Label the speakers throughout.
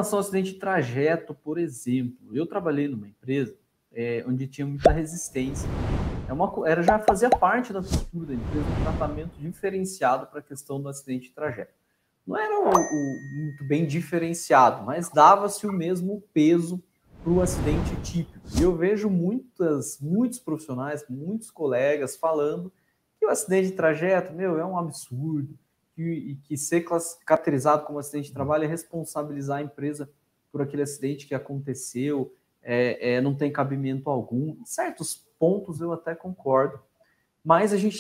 Speaker 1: relação ao acidente de trajeto, por exemplo, eu trabalhei numa empresa onde tinha muita resistência. Já fazia parte da cultura da empresa um tratamento diferenciado para a questão do acidente de trajeto. Não era muito bem diferenciado, mas dava-se o mesmo peso para o acidente típico. E eu vejo muitos profissionais, muitos colegas falando que o acidente de trajeto, é um absurdo, e que ser caracterizado como acidente de trabalho é responsabilizar a empresa por aquele acidente que aconteceu, não tem cabimento algum. Em certos pontos eu até concordo, mas a gente,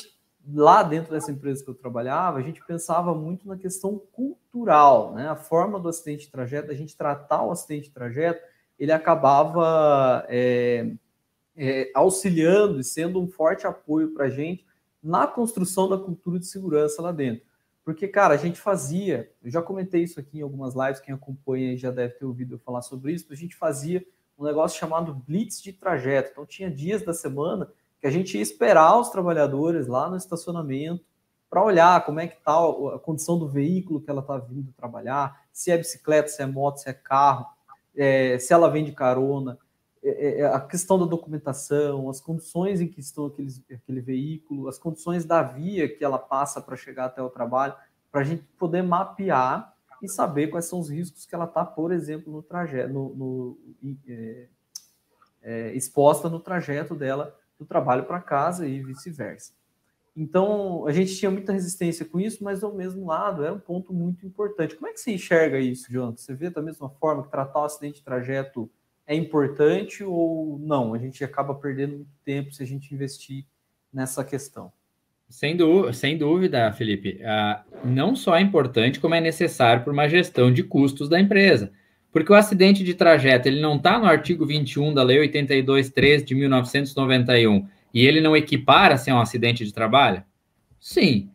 Speaker 1: lá dentro dessa empresa que eu trabalhava, a gente pensava muito na questão cultural, né? A forma do acidente de trajeto, a gente tratar o acidente de trajeto, ele acabava auxiliando e sendo um forte apoio para a gente na construção da cultura de segurança lá dentro. Porque, cara, a gente fazia, eu já comentei isso aqui em algumas lives, quem acompanha já deve ter ouvido eu falar sobre isso, a gente fazia um negócio chamado blitz de trajeto. Então, tinha dias da semana que a gente ia esperar os trabalhadores lá no estacionamento para olhar como é que está a condição do veículo que ela está vindo trabalhar, se é bicicleta, se é moto, se é carro, se ela vem de carona, a questão da documentação, as condições em que estão aquele veículo, as condições da via que ela passa para chegar até o trabalho, para a gente poder mapear e saber quais são os riscos que ela está, por exemplo, no trajeto, exposta no trajeto dela do trabalho para casa e vice-versa. Então, a gente tinha muita resistência com isso, mas, ao mesmo lado, era um ponto muito importante. Como é que você enxerga isso, Jonathan? Você vê da mesma forma que tratar o acidente de trajeto é importante ou não? A gente acaba perdendo muito tempo se a gente investir nessa questão.
Speaker 2: Sem dúvida, Felipe. Não só é importante, como é necessário para uma gestão de custos da empresa. Porque o acidente de trajeto ele não está no artigo 21 da Lei 82.3 de 1991 e ele não equipara-se a um acidente de trabalho? Sim.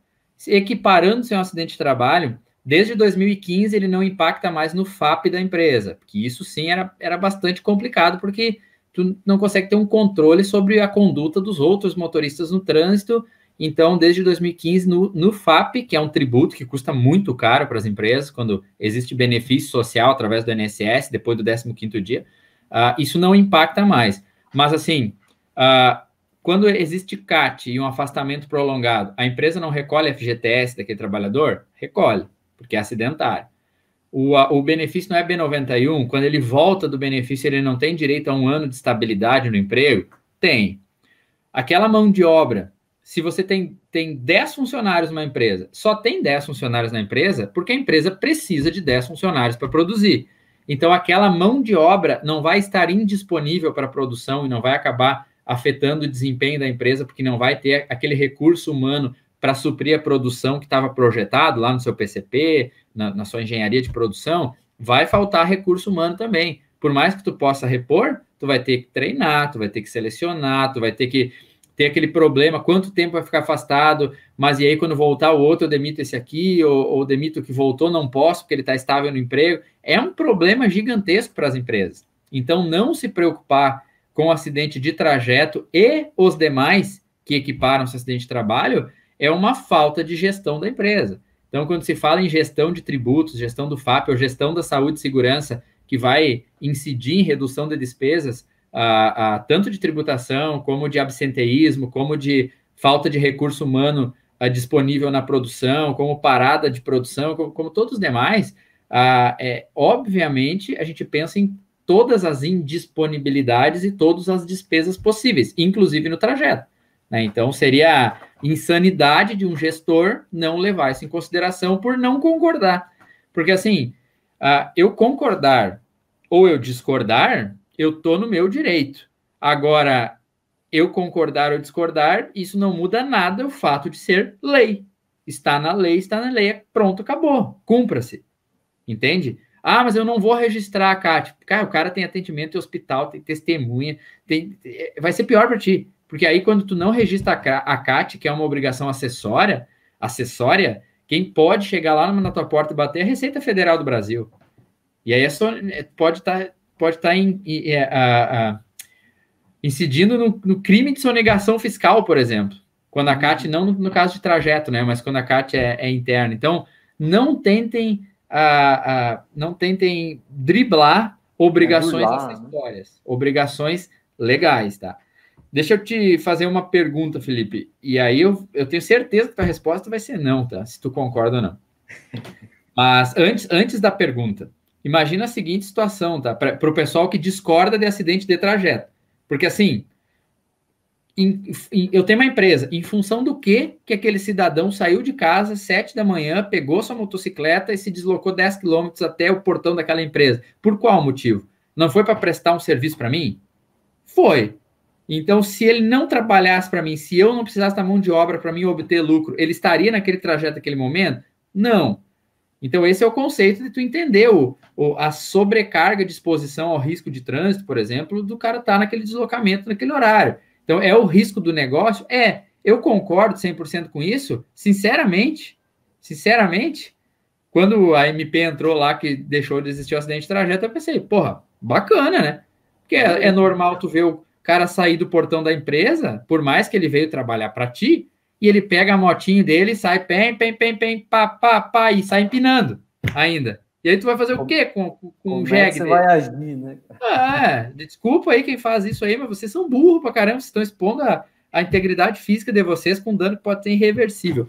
Speaker 2: Equiparando-se a um acidente de trabalho, desde 2015 ele não impacta mais no FAP da empresa, porque isso sim era bastante complicado, porque tu não consegue ter um controle sobre a conduta dos outros motoristas no trânsito. Então, desde 2015, no FAP, que é um tributo que custa muito caro para as empresas, quando existe benefício social através do INSS, depois do 15º dia, isso não impacta mais. Mas, assim, quando existe CAT e um afastamento prolongado, a empresa não recolhe FGTS daquele trabalhador? Recolhe, porque é acidentário. O benefício não é B91, quando ele volta do benefício, ele não tem direito a 1 ano de estabilidade no emprego? Tem. Aquela mão de obra, se você tem 10 funcionários numa empresa, só tem 10 funcionários na empresa porque a empresa precisa de 10 funcionários para produzir. Então, aquela mão de obra não vai estar indisponível para a produção e não vai acabar afetando o desempenho da empresa, porque não vai ter aquele recurso humano para suprir a produção que estava projetado lá no seu PCP, na sua engenharia de produção. Vai faltar recurso humano também. Por mais que tu possa repor, tu vai ter que treinar, tu vai ter que selecionar, tu vai ter que ter aquele problema, quanto tempo vai ficar afastado, mas e aí quando voltar o outro, eu demito esse aqui, ou demito o que voltou, não posso, porque ele está estável no emprego. É um problema gigantesco para as empresas. Então, não se preocupar com o acidente de trajeto e os demais que equiparam-se ao acidente de trabalho é uma falta de gestão da empresa. Então, quando se fala em gestão de tributos, gestão do FAP ou gestão da saúde e segurança, que vai incidir em redução de despesas, tanto de tributação, como de absenteísmo, como de falta de recurso humano disponível na produção, como parada de produção, como todos os demais, obviamente, a gente pensa em todas as indisponibilidades e todas as despesas possíveis, inclusive no trajeto, né? Então, seria insanidade de um gestor não levar isso em consideração por não concordar. Porque, assim, eu concordar ou eu discordar, eu estou no meu direito. Agora, eu concordar ou discordar, isso não muda nada o fato de ser lei. Está na lei, pronto, acabou. Cumpra-se. Entende? Ah, mas eu não vou registrar a CAT. Cara, o cara tem atendimento em hospital, tem testemunha, vai ser pior para ti. Porque aí, quando tu não registra a CAT, que é uma obrigação acessória, quem pode chegar lá na tua porta e bater é a Receita Federal do Brasil. E aí pode estar incidindo no crime de sonegação fiscal, por exemplo. Quando a CAT, não no caso de trajeto, né? Mas quando a CAT é interna. Então, não tentem driblar obrigações acessórias, né? Obrigações legais, tá? Deixa eu te fazer uma pergunta, Felipe. E aí eu tenho certeza que a resposta vai ser não, tá? Se tu concorda ou não. Mas antes da pergunta, imagina a seguinte situação, tá? Para o pessoal que discorda de acidente de trajeto. Porque assim, eu tenho uma empresa, em função do que aquele cidadão saiu de casa às 7 da manhã, pegou sua motocicleta e se deslocou 10 quilômetros até o portão daquela empresa. Por qual motivo? Não foi para prestar um serviço para mim? Foi. Então, se ele não trabalhasse para mim, se eu não precisasse da mão de obra para mim obter lucro, ele estaria naquele trajeto, naquele momento? Não. Então, esse é o conceito de tu entender a sobrecarga de exposição ao risco de trânsito, por exemplo, do cara estar naquele deslocamento, naquele horário. Então, é o risco do negócio? Eu concordo 100% com isso, sinceramente, quando a MP entrou lá, que deixou de existir o acidente de trajeto, eu pensei, porra, bacana, né? Porque é normal tu ver o cara sair do portão da empresa, por mais que ele veio trabalhar para ti, e ele pega a motinha dele e sai, pá, e sai empinando ainda. E aí tu vai fazer o quê com o jegue
Speaker 1: dele? Você vai agir, né?
Speaker 2: Desculpa aí quem faz isso aí, mas vocês são burros pra caramba, vocês estão expondo a integridade física de vocês com dano que pode ser irreversível.